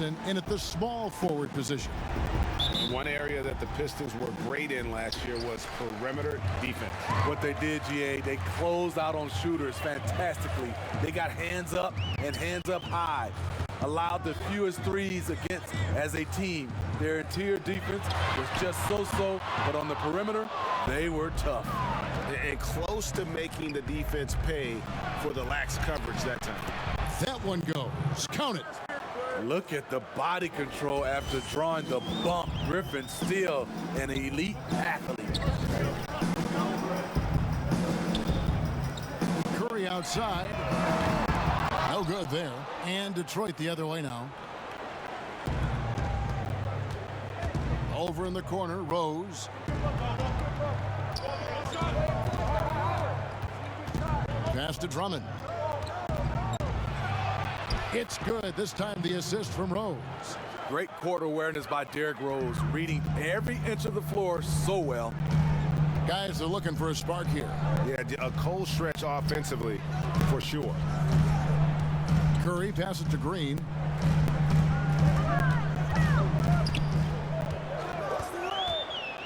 in at the small forward position. One area that the Pistons were great in last year was perimeter defense. What they did, GA, they closed out on shooters fantastically. They got hands up and hands up high. Allowed the fewest threes against as a team. Their interior defense was just so-so, but on the perimeter, they were tough. And close to making the defense pay for the lax coverage that time. That one goes. Count it. Look at the body control after drawing the bump. Griffin still an elite athlete. Curry outside. No good there. And Detroit the other way now. Over in the corner, Rose. Pass to Drummond. It's good. This time the assist from Rose. Great court awareness by Derrick Rose, reading every inch of the floor so well. Guys are looking for a spark here. Yeah, a cold stretch offensively for sure. Curry passes to Green.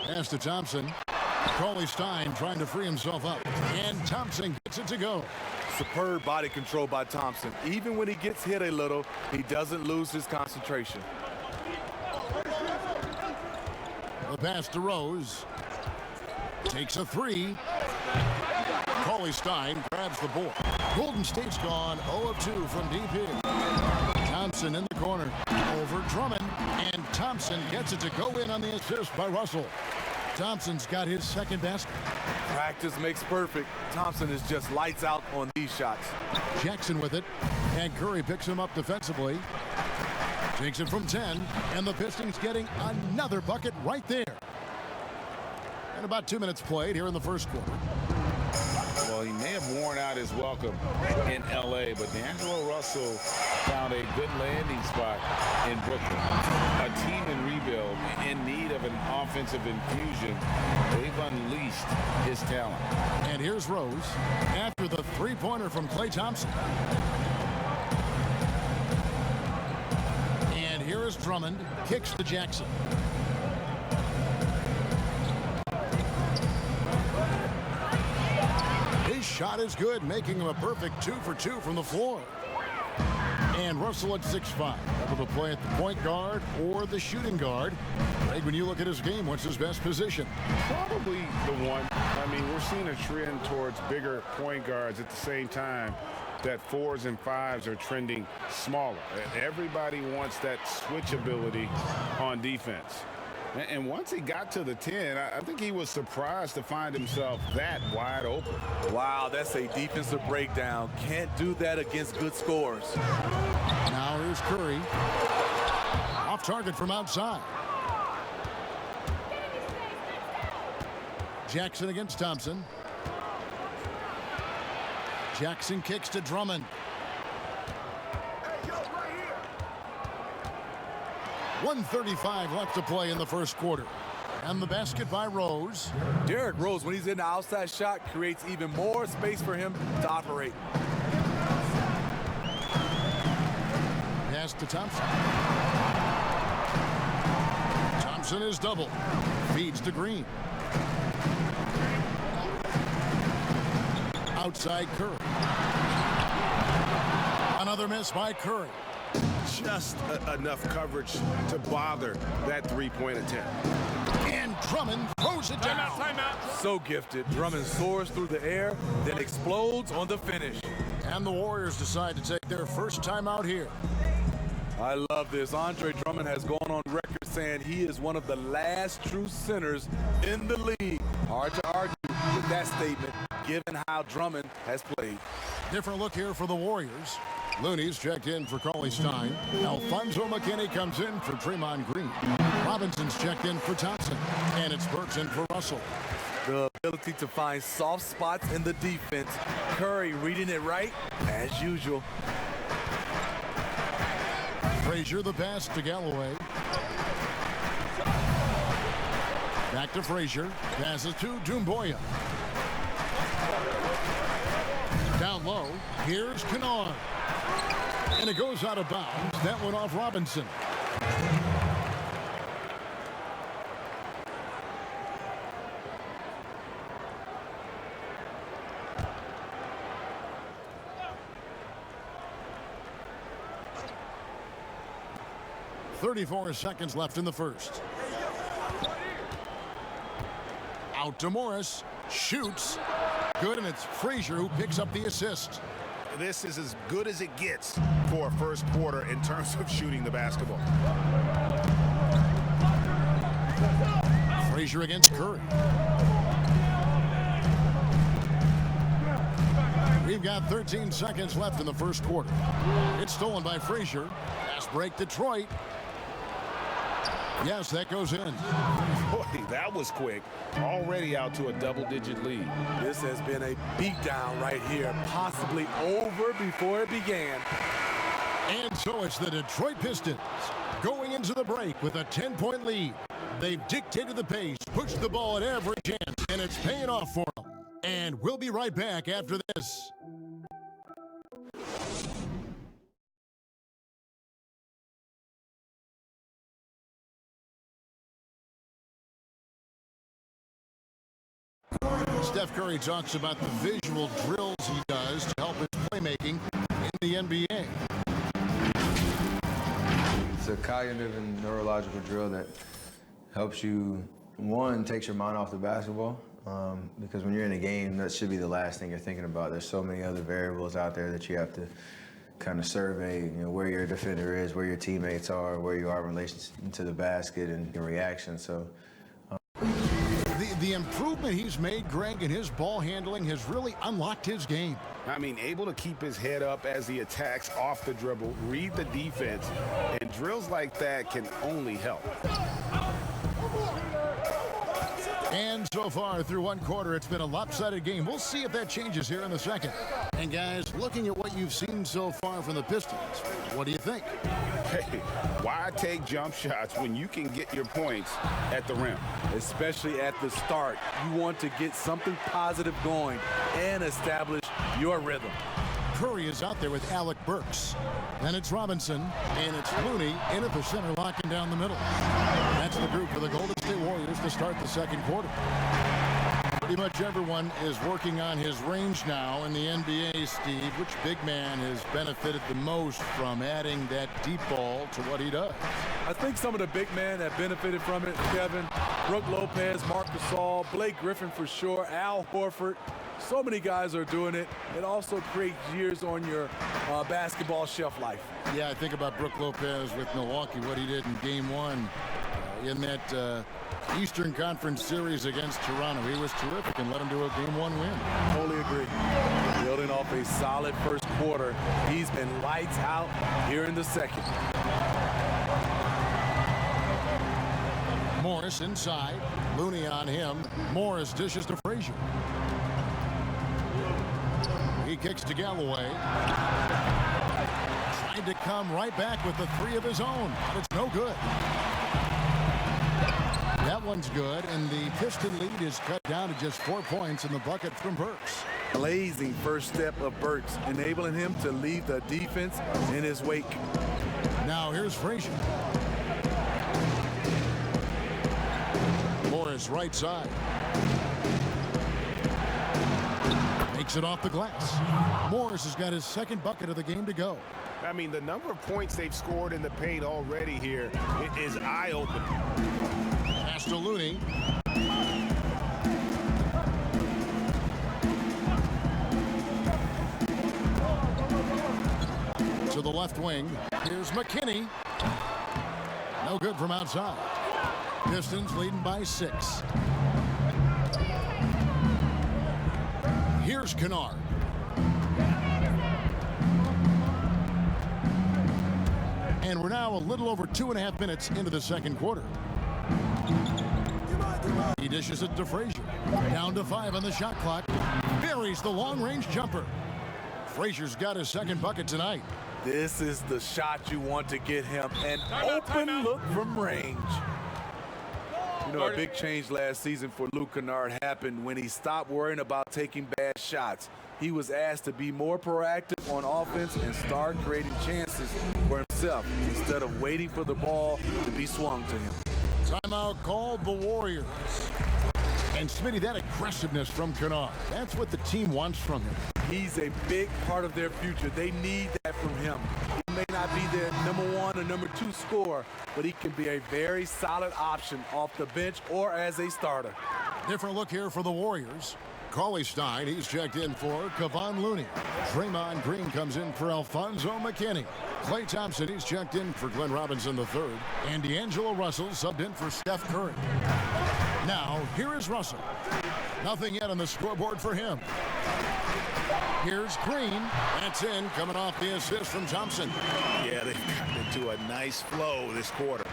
Pass to Thompson. Cauley-Stein trying to free himself up. And Thompson gets it to go. Superb body control by Thompson. Even when he gets hit a little, he doesn't lose his concentration. The pass to Rose. Takes a three. Cauley-Stein grabs the board. Golden State's gone 0 of 2 from deep here. Thompson in the corner. Over Drummond. And Thompson gets it to go in on the assist by Russell. Thompson's got his second basket. Practice makes perfect. Thompson is just lights out on these shots. Jackson with it. And Curry picks him up defensively. Takes it from 10. And the Pistons getting another bucket right there. And about 2 minutes played here in the first quarter. Well, he may have worn out his welcome in L.A., but D'Angelo Russell found a good landing spot in Brooklyn. A team in rebuild, in need of an offensive infusion. They've unleashed his talent. And here's Rose after the three-pointer from Klay Thompson. And here is Drummond. Kicks to Jackson. His shot is good, making him a perfect 2 for 2 from the floor. And Russell at 6'5", able to play at the point guard or the shooting guard. Greg, when you look at his game, what's his best position? Probably the one. I mean, we're seeing a trend towards bigger point guards at the same time that 4s and 5s are trending smaller. Everybody wants that switch ability on defense. And once he got to the 10, I think he was surprised to find himself that wide open. Wow, that's a defensive breakdown. Can't do that against good scores. Now here's Curry. Off target from outside. Jackson against Thompson. Jackson kicks to Drummond. 1:35 left to play in the first quarter. And the basket by Rose. Derrick Rose, when he's in the outside shot, creates even more space for him to operate. Pass to Thompson. Thompson is double. Feeds to Green. Outside Curry. Another miss by Curry. Just enough coverage to bother that three-point attempt. And Drummond throws it down. So gifted. Drummond soars through the air, then explodes on the finish. And the Warriors decide to take their first time out here. I love this. Andre Drummond has gone on record saying he is one of the last true centers in the league. Hard to argue with that statement, given how Drummond has played. Different look here for the Warriors. Looney's checked in for Cauley-Stein. Alfonso McKinney comes in for Draymond Green. Robinson's checked in for Thompson. And it's Burks in for Russell. The ability to find soft spots in the defense. Curry reading it right, as usual. Frazier the pass to Galloway. Back to Frazier. Passes to Doumbouya. Down low. Here's Kennard. And it goes out of bounds. That one off Robinson. .34 seconds left in the first. Out to Morris. Shoots. Good, and it's Frazier who picks up the assist. This is as good as it gets for a first quarter in terms of shooting the basketball. Frazier against Curry. We've got 13 seconds left in the first quarter. It's stolen by Frazier. Fast break Detroit. Yes, that goes in. Boy, that was quick. Already out to a double-digit lead. This has been a beatdown right here, possibly over before it began. And so it's the Detroit Pistons going into the break with a 10-point lead. They've dictated the pace, pushed the ball at every chance, and it's paying off for them. And we'll be right back after this. Steph Curry talks about the visual drills he does to help his playmaking in the NBA. It's a cognitive and neurological drill that helps you, one, takes your mind off the basketball, because when you're in a game, that should be the last thing you're thinking about. There's so many other variables out there that you have to kind of survey, where your defender is, where your teammates are, where you are in relation to the basket and your reaction. So. The improvement he's made, Greg, in his ball handling has really unlocked his game. I mean, able to keep his head up as he attacks off the dribble, read the defense, and drills like that can only help. And so far through one quarter, it's been a lopsided game. We'll see if that changes here in the second. And guys, looking at what you've seen so far from the Pistons, what do you think? Hey, why take jump shots when you can get your points at the rim? Especially at the start. You want to get something positive going and establish your rhythm. Curry is out there with Alec Burks. Then it's Robinson, and it's Looney in at the center, locking down the middle. That's the group for the Golden State Warriors to start the second quarter. Pretty much everyone is working on his range now in the NBA, Steve. Which big man has benefited the most from adding that deep ball to what he does? I think some of the big men have benefited from it, Kevin. Brook Lopez, Marc Gasol, Blake Griffin for sure, Al Horford. So many guys are doing it. It also creates years on your basketball shelf life. Yeah, I think about Brook Lopez with Milwaukee, what he did in Game 1 in that Eastern Conference series against Toronto. He was terrific and led him to a Game 1 win. Totally agree. Building off a solid first quarter. He's been lights out here in the second. Morris inside. Looney on him. Morris dishes to Frazier. He kicks to Galloway. Tried to come right back with the three of his own, but it's no good. That one's good, and the Piston lead is cut down to just 4 points in the bucket from Burks. Blazing first step of Burks, enabling him to leave the defense in his wake. Now here's Frazier. Morris right side. Makes it off the glass. Morris has got his second bucket of the game to go. I mean, the number of points they've scored in the paint already here is eye-opening. Pass to Looney. To the left wing. Here's McKinney. No good from outside. Pistons leading by 6. Here's Kennard. And we're now a little over 2.5 minutes into the second quarter. He dishes it to Frazier. Down to 5 on the shot clock. Buries the long-range jumper. Frazier's got his second bucket tonight. This is the shot you want to get him. An open look from range. You know, a big change last season for Luke Kennard happened when he stopped worrying about taking bad shots. he was asked to be more proactive on offense and start creating chances for himself instead of waiting for the ball to be swung to him. Timeout called the Warriors. And Smitty, that aggressiveness from Kennard, that's what the team wants from him. He's a big part of their future. They need that from him. He may not be their #1 or #2 scorer, but he can be a very solid option off the bench or as a starter. Different look here for the Warriors. Cauley Stein, he's checked in for Kevon Looney. Draymond Green comes in for Alfonso McKinney. Klay Thompson, he's checked in for Glenn Robinson III. And D'Angelo Russell subbed in for Steph Curry. Now, here is Russell. Nothing yet on the scoreboard for him. Here's Green. That's in, coming off the assist from Thompson. Yeah, they've gotten into a nice flow this quarter.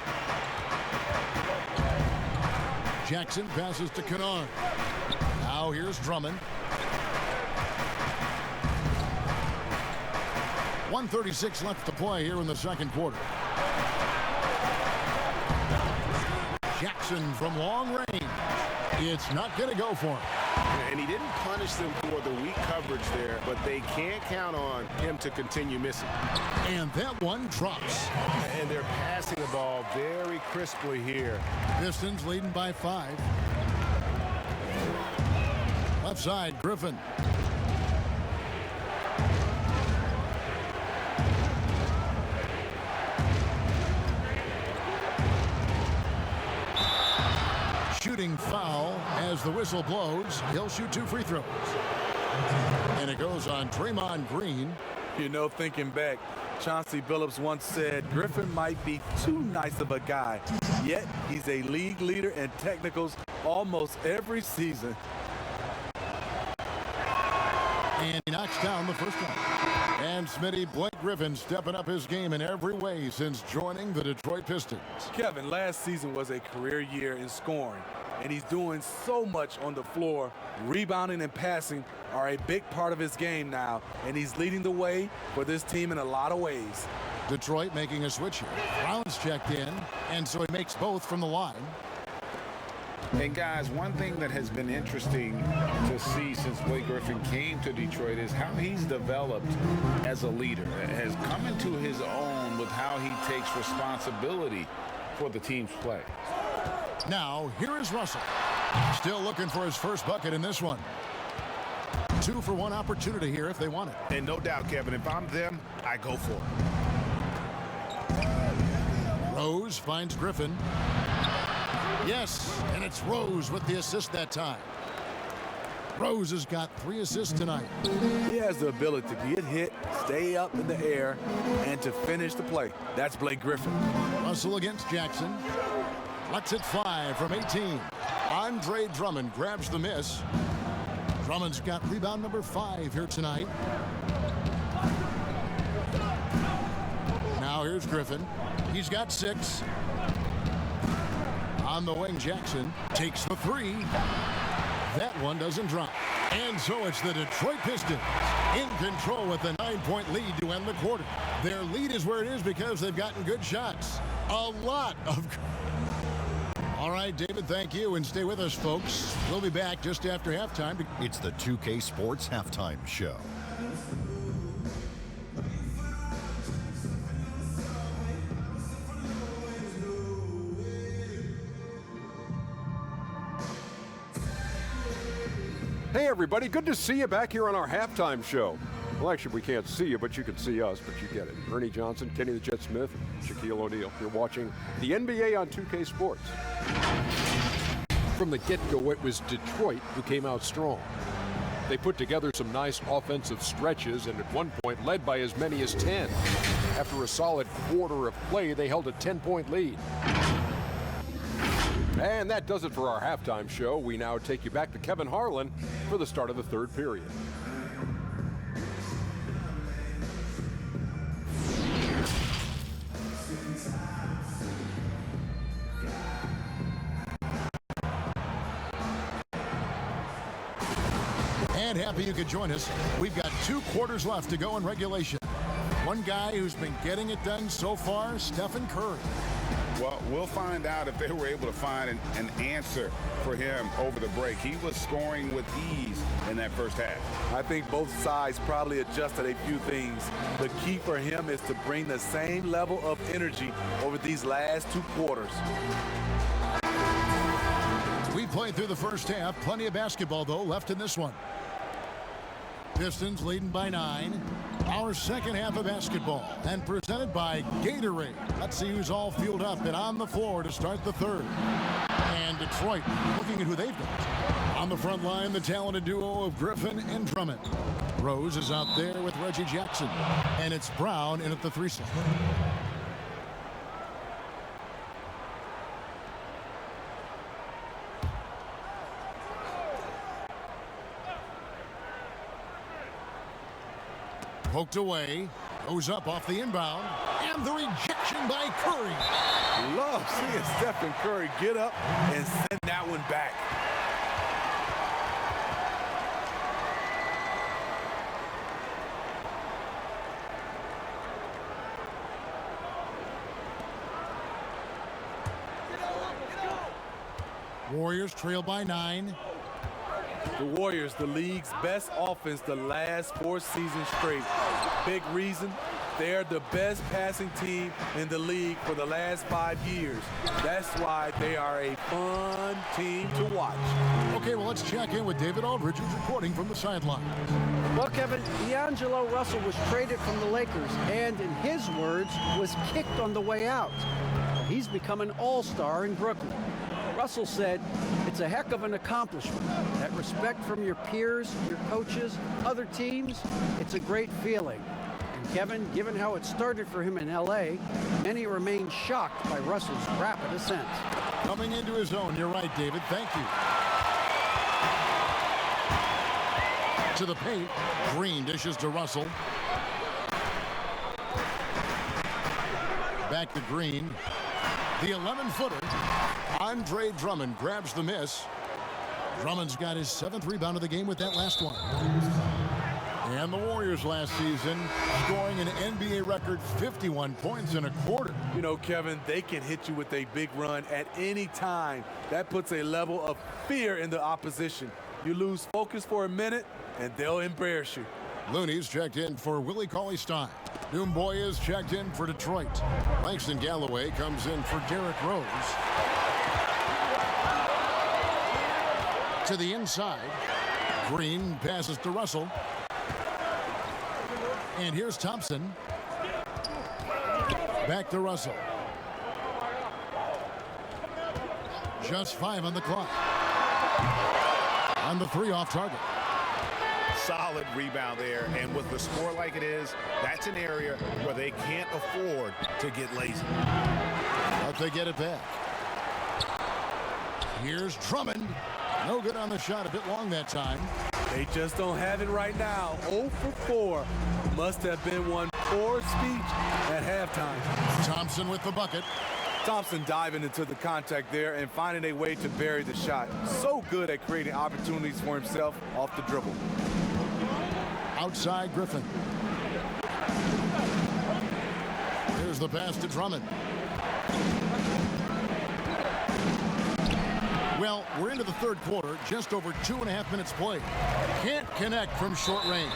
Jackson passes to Kennard. Now here's Drummond. 1:36 left to play here in the second quarter. Jackson from long range. It's not going to go for him. And he didn't punish them for the weak coverage there, but they can't count on him to continue missing. And that one drops. And they're passing the ball very crisply here. Pistons leading by 5. Left side, Griffin. Shooting foul as the whistle blows. He'll shoot 2 free throws. And it goes on Draymond Green. You know, thinking back, Chauncey Billups once said Griffin might be too nice of a guy, yet he's a league leader in technicals almost every season. And he knocks down the first one. And Smitty, Blake Griffin stepping up his game in every way since joining the Detroit Pistons. Kevin, last season was a career year in scoring, and he's doing so much on the floor. Rebounding and passing are a big part of his game now, and he's leading the way for this team in a lot of ways. Detroit making a switch here. Brown's checked in, and so he makes both from the line. And guys, one thing that has been interesting to see since Blake Griffin came to Detroit is how he's developed as a leader, has come into his own with how he takes responsibility for the team's play. Now, here is Russell. Still looking for his first bucket in this one. 2-for-1 opportunity here if they want it. And no doubt, Kevin, if I'm them, I go for it. Rose finds Griffin. Yes, and it's Rose with the assist that time. Rose has got 3 assists tonight. He has the ability to get hit, stay up in the air, and to finish the play. That's Blake Griffin. Russell against Jackson. Lets it fly from 18. Andre Drummond grabs the miss. Drummond's got rebound number 5 here tonight. Now here's Griffin. He's got 6. On the wing, Jackson takes the 3. That one doesn't drop. And so it's the Detroit Pistons in control with a 9-point lead to end the quarter. Their lead is where it is because they've gotten good shots. A lot of... All right, David, thank you, and stay with us, folks. We'll be back just after halftime. It's the 2K Sports Halftime Show. Hey everybody, good to see you back here on our halftime show. Well, actually, we can't see you, but you can see us, but you get it. Ernie Johnson, Kenny the Jet Smith, Shaquille O'Neal. You're watching the NBA on 2K Sports. From the get-go, it was Detroit who came out strong. They put together some nice offensive stretches and at one point led by as many as 10. After a solid quarter of play, they held a 10-point lead. And that does it for our halftime show. We now take you back to Kevin Harlan for the start of the third period. And happy you could join us. We've got 2 quarters left to go in regulation. One guy who's been getting it done so far, Stephen Curry. Well, we'll find out if they were able to find an answer for him over the break. He was scoring with ease in that first half. I think both sides probably adjusted a few things. The key for him is to bring the same level of energy over these last 2 quarters. We played through the first half. Plenty of basketball, though, left in this one. Pistons leading by 9. Our second half of basketball, and presented by Gatorade. Let's see who's all fueled up and on the floor to start the third. And Detroit looking at who they've got. On the front line, the talented duo of Griffin and Drummond. Rose is out there with Reggie Jackson. And it's Brown in at the 3 slot. Poked away, goes up off the inbound, and the rejection by Curry. Love seeing Stephen Curry get up and send that one back. Warriors trail by 9. The Warriors, the league's best offense the last 4 seasons straight. Big reason, they're the best passing team in the league for the last 5 years. That's why they are a fun team to watch. Okay, well, let's check in with David Aldridge, who's reporting from the sideline. Well, Kevin, D'Angelo Russell was traded from the Lakers and, in his words, was kicked on the way out. He's become an all-star in Brooklyn. Russell said, "It's a heck of an accomplishment. That respect from your peers, your coaches, other teams, it's a great feeling." And Kevin, given how it started for him in LA, many remain shocked by Russell's rapid ascent. Coming into his own, you're right, David. Thank you. To the paint, Green dishes to Russell. Back to Green. The 11-footer. Andre Drummond grabs the miss. Drummond's got his 7th rebound of the game with that last one. And the Warriors last season scoring an NBA record 51 points in a quarter. You know, Kevin, they can hit you with a big run at any time. That puts a level of fear in the opposition. You lose focus for a minute, and they'll embarrass you. Looney's checked in for Willie Cauley-Stein. Doumbouya's checked in for Detroit. Langston Galloway comes in for Derrick Rose. To the inside. Green passes to Russell. And here's Thompson. Back to Russell. Just 5 on the clock. On the 3 off target. Solid rebound there, and with the score like it is, that's an area where they can't afford to get lazy. But they get it back. Here's Drummond. No good on the shot, a bit long that time. They just don't have it right now. 0 for 4. Must have been one poor speech at halftime. Thompson with the bucket. Thompson diving into the contact there and finding a way to bury the shot. So good at creating opportunities for himself off the dribble. Outside Griffin. Here's the pass to Drummond. Well, we're into the third quarter, just over 2.5 minutes played. Can't connect from short range.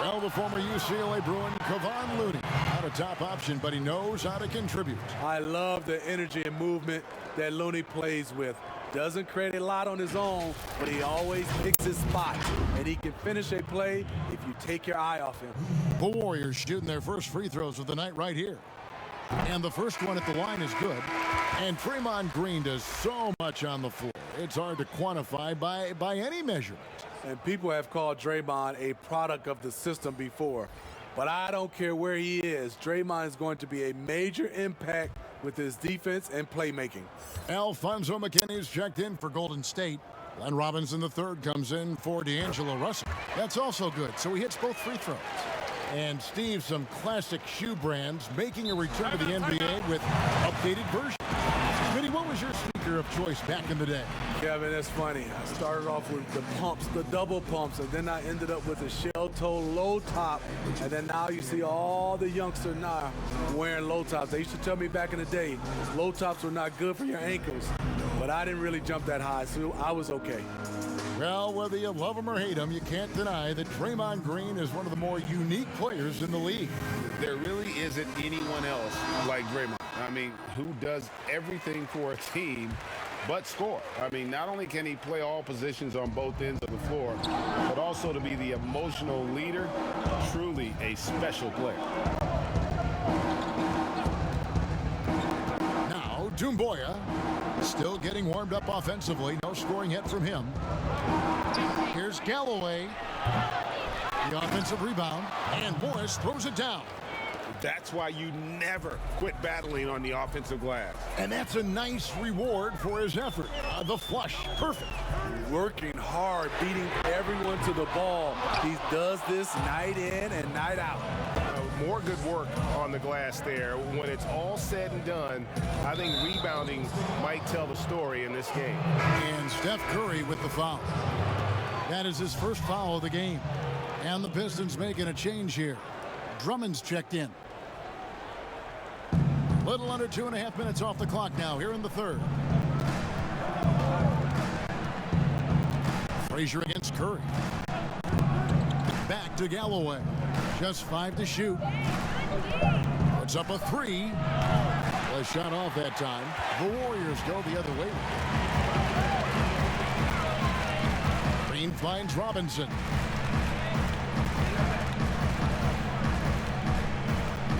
Well, the former UCLA Bruin, Kevon Looney, not a top option, but he knows how to contribute. I love the energy and movement that Looney plays with. Doesn't create a lot on his own, but he always picks his spot, and he can finish a play if you take your eye off him. The Warriors shooting their first free throws of the night right here. And the first one at the line is good. And Draymond Green does so much on the floor. It's hard to quantify by any measurement. And people have called Draymond a product of the system before. But I don't care where he is. Draymond is going to be a major impact with his defense and playmaking. Alfonso McKinney's checked in for Golden State. Glenn Robinson III comes in for D'Angelo Russell. That's also good, so he hits both free throws. And Steve, some classic shoe brands making a return to the NBA with updated versions. Vinny, what was your sneaker of choice back in the day? Kevin, it's funny. I started off with the pumps, the double pumps, and then I ended up with a shell toe low top. And then now you see all the youngsters now wearing low tops. They used to tell me back in the day, low tops were not good for your ankles. But I didn't really jump that high, so I was okay. Well, whether you love him or hate him, you can't deny that Draymond Green is one of the more unique players in the league. There really isn't anyone else like Draymond. I mean, who does everything for a team but score. I mean, not only can he play all positions on both ends of the floor, but also to be the emotional leader, truly a special player. Now, Doumbouya still getting warmed up offensively. No scoring yet from him. Here's Galloway. The offensive rebound, and Morris throws it down. That's why you never quit battling on the offensive glass. And that's a nice reward for his effort. The flush, perfect. Working hard, beating everyone to the ball. He does this night in and night out. More good work on the glass there. When it's all said and done, I think rebounding might tell the story in this game. And Steph Curry with the foul. That is his first foul of the game. And the Pistons making a change here. Drummond's checked in. Little under 2.5 minutes off the clock now here in the third. Frazier against Curry. Back to Galloway. Just 5 to shoot. Puts up a 3. A shot off that time. The Warriors go the other way. Green finds Robinson.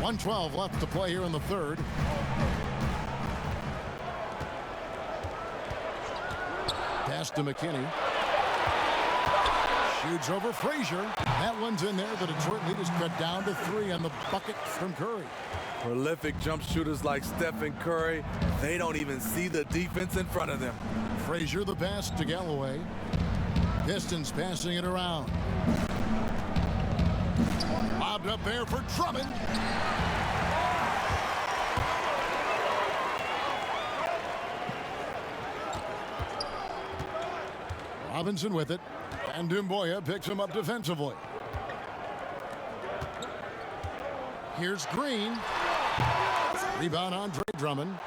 1:12 left to play here in the third. Pass to McKinney. Shoots over Frazier. That one's in there. The Detroit lead is cut down to 3 on the bucket from Curry. Prolific jump shooters like Steph and Curry, they don't even see the defense in front of them. Frazier the pass to Galloway. Pistons passing it around. Lobbed up there for Drummond. Robinson with it. And Doumbouya picks him up defensively. Here's Green. Rebound Andre Drummond.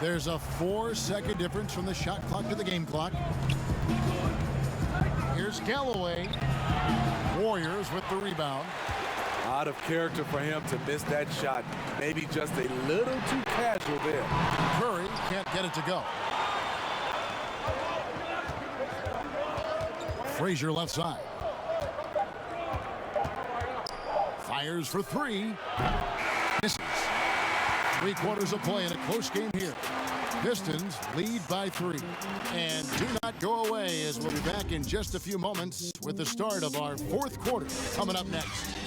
There's a 4-second difference from the shot clock to the game clock. Here's Galloway. Warriors with the rebound. Out of character for him to miss that shot. Maybe just a little too casual there. Curry can't get it to go. Frazier left side. Fires for 3. Misses. 3 quarters of play in a close game here. Pistons lead by 3. And do not go away, as we'll be back in just a few moments with the start of our 4th quarter coming up next.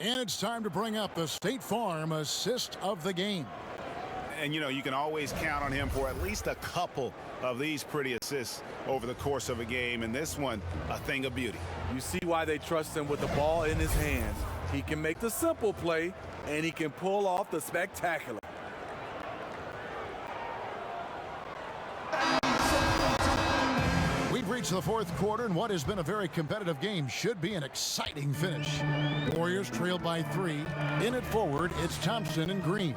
And it's time to bring up the State Farm assist of the game. And, you know, you can always count on him for at least a couple of these pretty assists over the course of a game. And this one, a thing of beauty. You see why they trust him with the ball in his hands. He can make the simple play, and he can pull off the spectacular. We've reached the 4th quarter, and what has been a very competitive game should be an exciting finish. Warriors trail by 3. In it forward, it's Thompson and Green.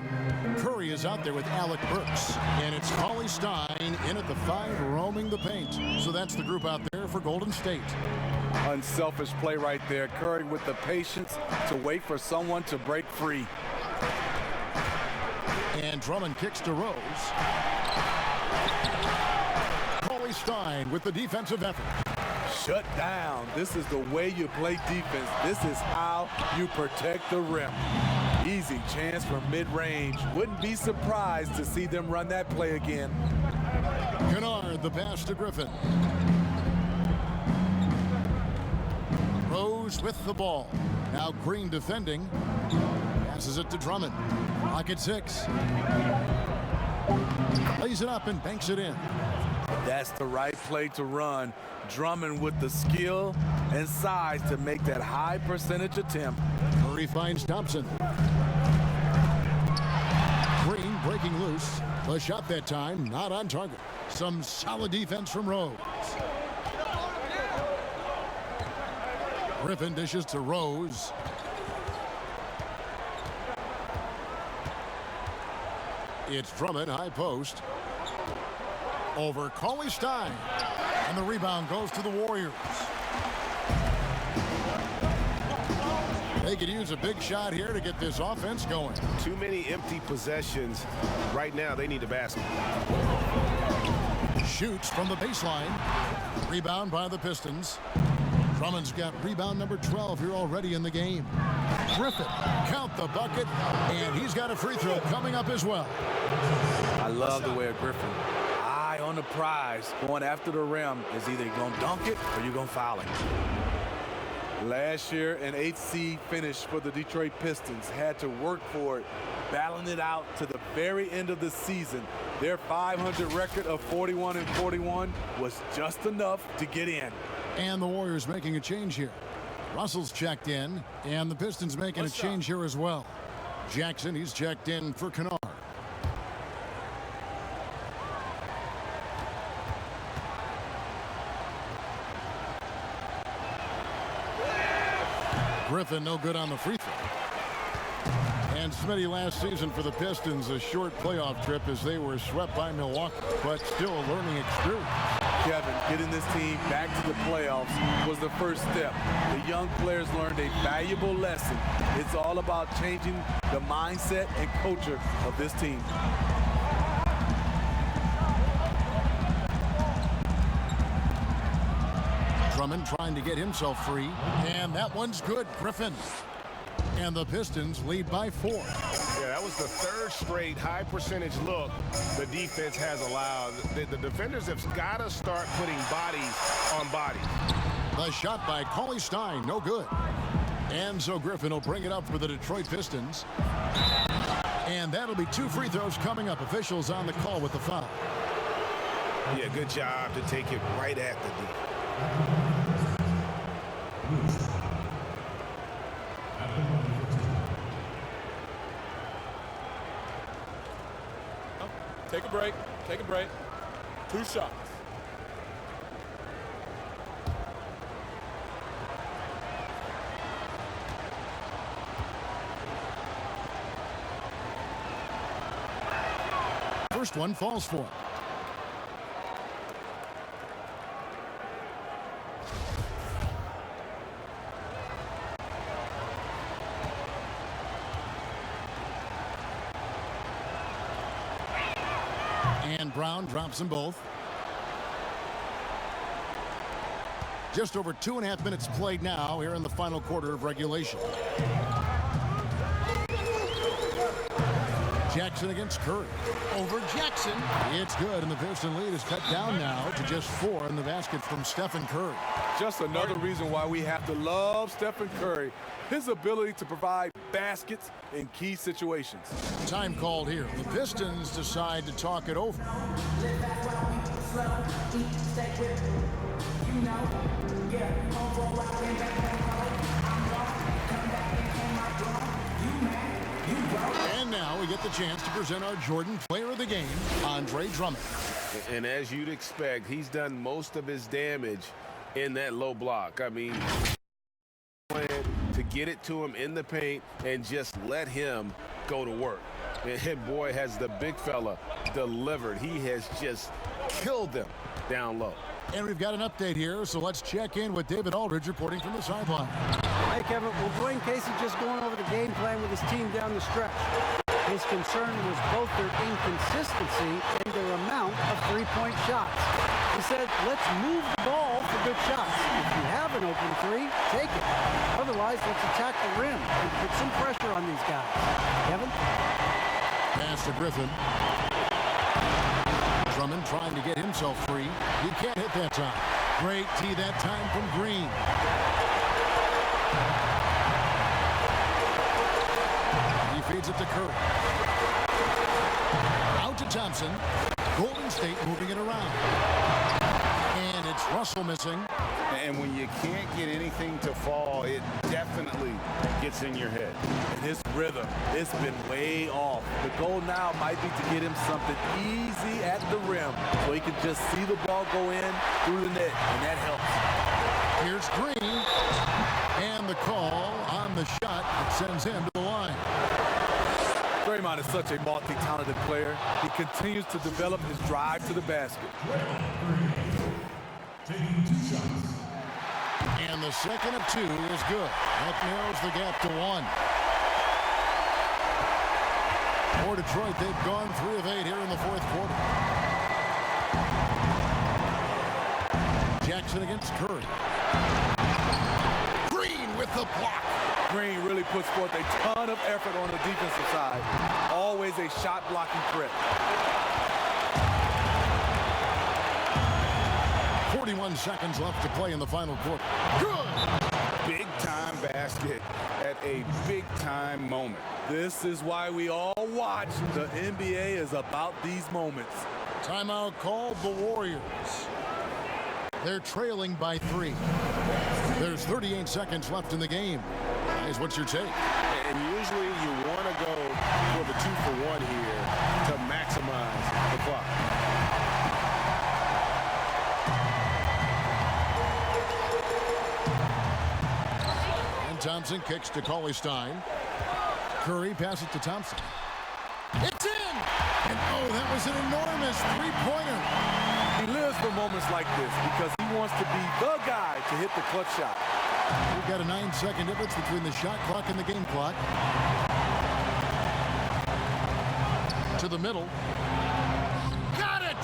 Curry is out there with Alec Burks. And it's Cauley Stein in at the 5, roaming the paint. So that's the group out there for Golden State. Unselfish play right there. Curry with the patience to wait for someone to break free. And Drummond kicks to Rose. Cauley Stein with the defensive effort. Shut down. This is the way you play defense. This is how you protect the rim. Easy chance from mid-range. Wouldn't be surprised to see them run that play again. Kennard the pass to Griffin. Rose with the ball. Now Green defending. Passes it to Drummond. Clock at 6. Lays it up and banks it in. That's the right play to run. Drummond with the skill and size to make that high percentage attempt. Murray finds Thompson. Green breaking loose. The shot that time not on target. Some solid defense from Rose. Griffin dishes to Rose. It's Drummond, high post. Over Cauley-Stein. And the rebound goes to the Warriors. They could use a big shot here to get this offense going. Too many empty possessions. Right now, they need a basket. Shoots from the baseline. Rebound by the Pistons. Drummond's got rebound number 12 here already in the game. Griffin, count the bucket, and he's got a free throw coming up as well. I love the way of Griffin. Eye on the prize, going after the rim. Is either going to dunk it or you're going to foul it. Last year, an 8th seed finish for the Detroit Pistons. Had to work for it, battling it out to the very end of the season. Their 500 record of 41-41 was just enough to get in. And the Warriors making a change here. Russell's checked in, and the Pistons making a change here as well. Jackson, he's checked in for Kennard. Griffin no good on the free throw. And Smitty, last season for the Pistons, a short playoff trip as they were swept by Milwaukee, but still a learning experience. Kevin, getting this team back to the playoffs was the first step. The young players learned a valuable lesson. It's all about changing the mindset and culture of this team. Drummond trying to get himself free, and that one's good. Griffin. And the Pistons lead by 4. Yeah, that was the 3rd straight high percentage look the defense has allowed. The defenders have got to start putting bodies on bodies. The shot by Cauley-Stein, no good. And so Griffin will bring it up for the Detroit Pistons. And that'll be 2 free throws coming up. Officials on the call with the foul. Yeah, good job to take it right at the defense. Take a break. Take a break. 2 shots. First one falls for him. And Brown drops them both. Just over 2.5 minutes played now here in the final quarter of regulation. Jackson against Curry. Over Jackson. It's good, and the Piston lead is cut down now to just 4 in the basket from Stephen Curry. Just another reason why we have to love Stephen Curry. His ability to provide baskets in key situations. Time called here. The Pistons decide to talk it over. And now we get the chance to present our Jordan Player of the Game, Andre Drummond. And as you'd expect, he's done most of his damage in that low block. I mean, to get it to him in the paint and just let him go to work. And boy, has the big fella delivered. He has just killed them down low. And we've got an update here, so let's check in with David Aldridge reporting from the sideline. Hey, Kevin. Well, Dwayne Casey just going over the game plan with his team down the stretch. His concern was both their inconsistency and their amount of three-point shots. He said, let's move the ball for good shots. If you have an open 3, take it. Otherwise, let's attack the rim and put some pressure on these guys. Kevin? Pass to Griffin. Drummond trying to get himself free. He can't hit that time. Great tee that time from Green. Thompson. Golden State moving it around. And it's Russell missing. And when you can't get anything to fall, it definitely gets in your head. And his rhythm, it's been way off. The goal now might be to get him something easy at the rim so he can just see the ball go in through the net, and that helps. Here's Green. And the call on the shot that sends him to the line. Draymond is such a multi-talented player. He continues to develop his drive to the basket. And the second of two is good. That narrows the gap to 1. For Detroit, they've gone 3 of 8 here in the fourth quarter. Jackson against Curry. Green with the block. Green really puts forth a ton of effort on the defensive side. Always a shot-blocking threat. 41 seconds left to play in the final quarter. Good! Big-time basket at a big-time moment. This is why we all watch. The NBA is about these moments. Timeout called the Warriors. They're trailing by 3. There's 38 seconds left in the game. Guys, what's your take? And usually you want to go for the 2-for-1 here to maximize the clock. And Thompson kicks to Cauley-Stein. Curry passes to Thompson. It's in! And oh, that was an enormous three-pointer. He lives for moments like this because he wants to be the guy to hit the clutch shot. We've got a 9-second difference between the shot clock and the game clock. To the middle. Got it!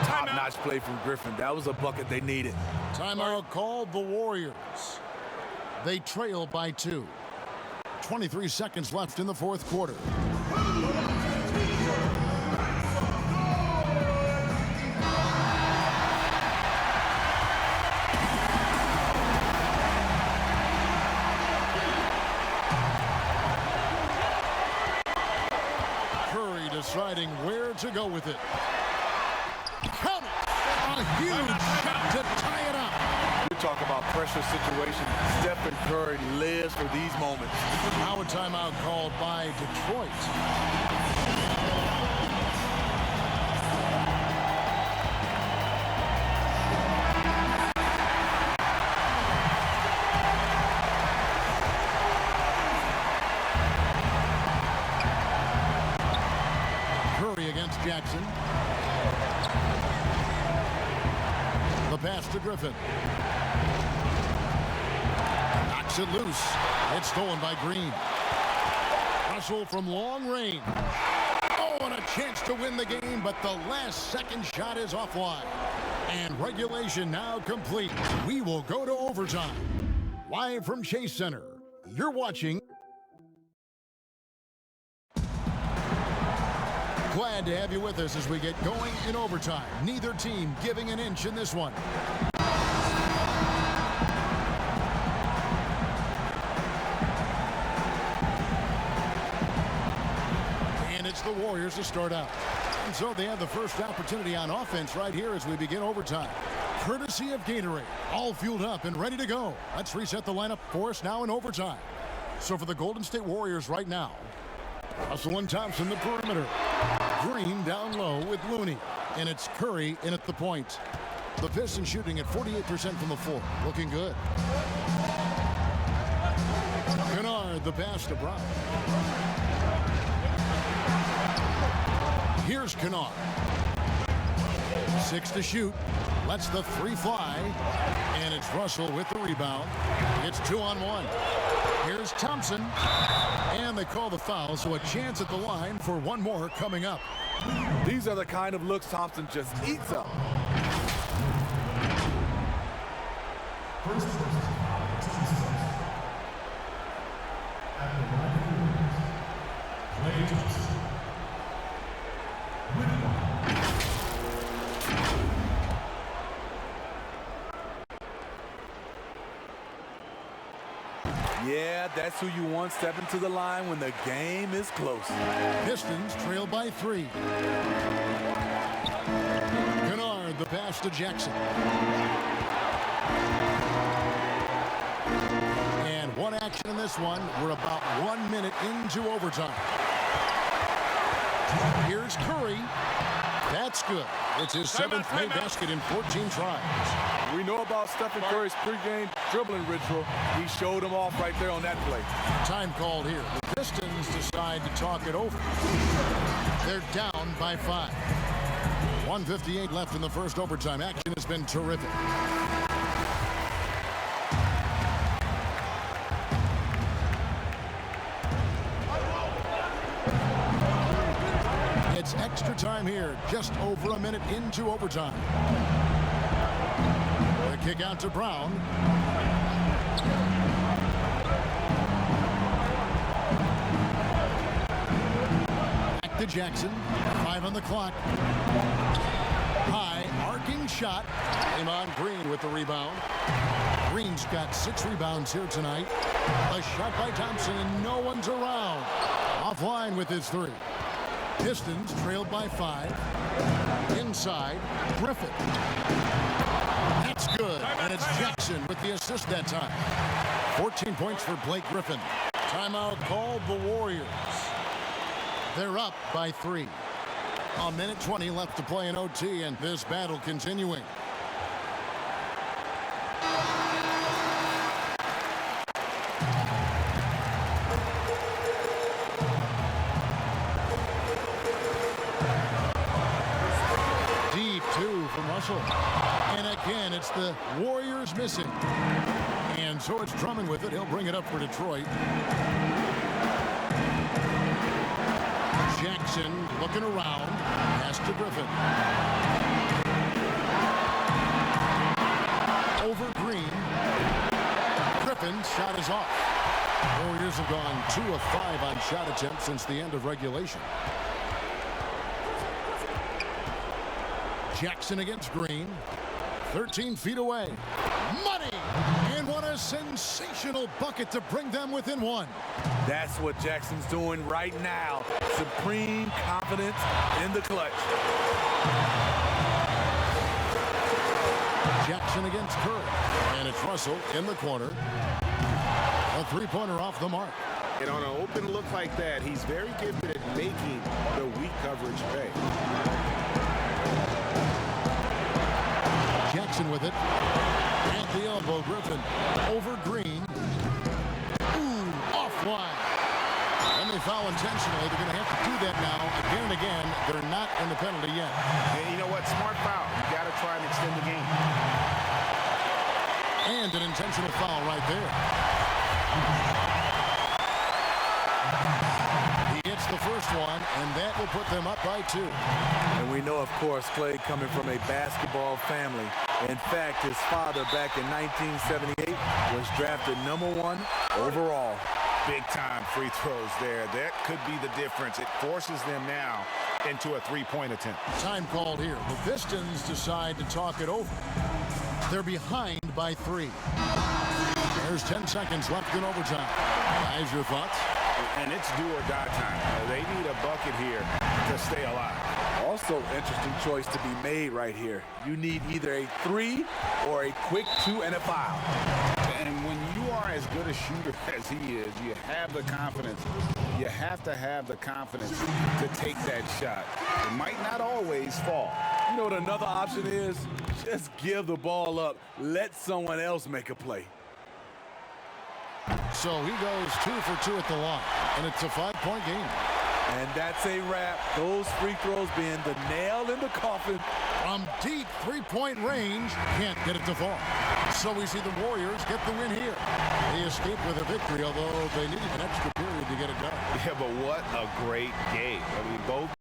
Top-notch play from Griffin. That was a bucket they needed. Timeout called the Warriors. They trail by 2. 23 seconds left in the fourth quarter. Curry deciding where to go with it. Count it! A huge shot to tie it up. You talk about pressure situation. Stephen Curry lives for these moments. Now a timeout called by Detroit. Curry against Jackson. The pass to Griffin. Knocks it loose. It's stolen by Green. Russell from long range. Oh, and a chance to win the game, but the last second shot is offline. And regulation now complete. We will go to overtime. Live from Chase Center, you're watching. Glad to have you with us as we get going in overtime. Neither team giving an inch in this one. And it's the Warriors to start out. And so they have the first opportunity on offense right here as we begin overtime. Courtesy of Gatorade, all fueled up and ready to go. Let's reset the lineup for us now in overtime. So for the Golden State Warriors right now, Russell and Thompson, the perimeter. Green down low with Looney. And it's Curry in at the point. The Pistons shooting at 48% from the floor. Looking good. Kennard, the pass to Brown. Here's Kennard. 6 to shoot. Lets the 3 fly. And it's Russell with the rebound. It's 2-on-1. Here's Thompson. And they call the foul, so a chance at the line for one more coming up. These are the kind of looks Thompson just eats up. Yeah, that's who you want stepping to the line when the game is close. Pistons trail by 3. Kennard, the pass to Jackson. And one action in this one. We're about 1 minute into overtime. Here's Curry. That's good. It's his 7th made basket in 14 tries. We know about Stephen Curry's pregame dribbling ritual. He showed him off right there on that play. Time called here. The Pistons decide to talk it over. They're down by 5. 1:58 left in the first overtime. Action has been terrific. It's extra time here, just over a minute into overtime. The kick out to Brown. Back to Jackson. 5 on the clock. High, arcing shot. Draymond Green with the rebound. Green's got 6 rebounds here tonight. A shot by Thompson, and no one's around. Offline with his 3. Pistons trailed by 5. Inside, Griffin. That's good, and it's Jackson with the assist that time. 14 points for Blake Griffin. Timeout called the Warriors. They're up by 3. A minute 20 left to play in OT, and this battle continuing. And again, it's the Warriors missing. And so it's Drummond with it. He'll bring it up for Detroit. Jackson looking around. Pass to Griffin. Over Green. Griffin's shot is off. Warriors have gone 2 of 5 on shot attempts since the end of regulation. Jackson against Green. 13 feet away. Money! And what a sensational bucket to bring them within 1. That's what Jackson's doing right now. Supreme confidence in the clutch. Jackson against Curry. And it's Russell in the corner. A 3-pointer off the mark. And on an open look like that, he's very gifted at making the weak coverage pay. Jackson with it. At the elbow, Griffin. Over Green. Ooh, offline. And they foul intentionally. They're going to have to do that now again and again. They're not in the penalty yet. And you know what? Smart foul. You got to try and extend the game. And an intentional foul right there. He hits the first one, and that will put them up by 2. And we know, of course, Clay coming from a basketball family. In fact, his father back in 1978 was drafted #1 overall. Big-time free throws there. That could be the difference. It forces them now into a 3-point attempt. Time called here. The Pistons decide to talk it over. They're behind by 3. There's 10 seconds left in overtime. Guys, your thoughts? And it's do or die time. They need a bucket here to stay alive. Also, interesting choice to be made right here. You need either a 3 or a quick 2 and a foul. And when you are as good a shooter as he is, you have the confidence. You have to have the confidence to take that shot. It might not always fall. You know what another option is? Just give the ball up. Let someone else make a play. So he goes 2 for 2 at the line, and it's a 5-point game. And that's a wrap. Those free throws being the nail in the coffin. From deep 3-point range, can't get it to fall. So we see the Warriors get the win here. They escape with a victory, although they need an extra period to get it done. Yeah, but what a great game. I mean, both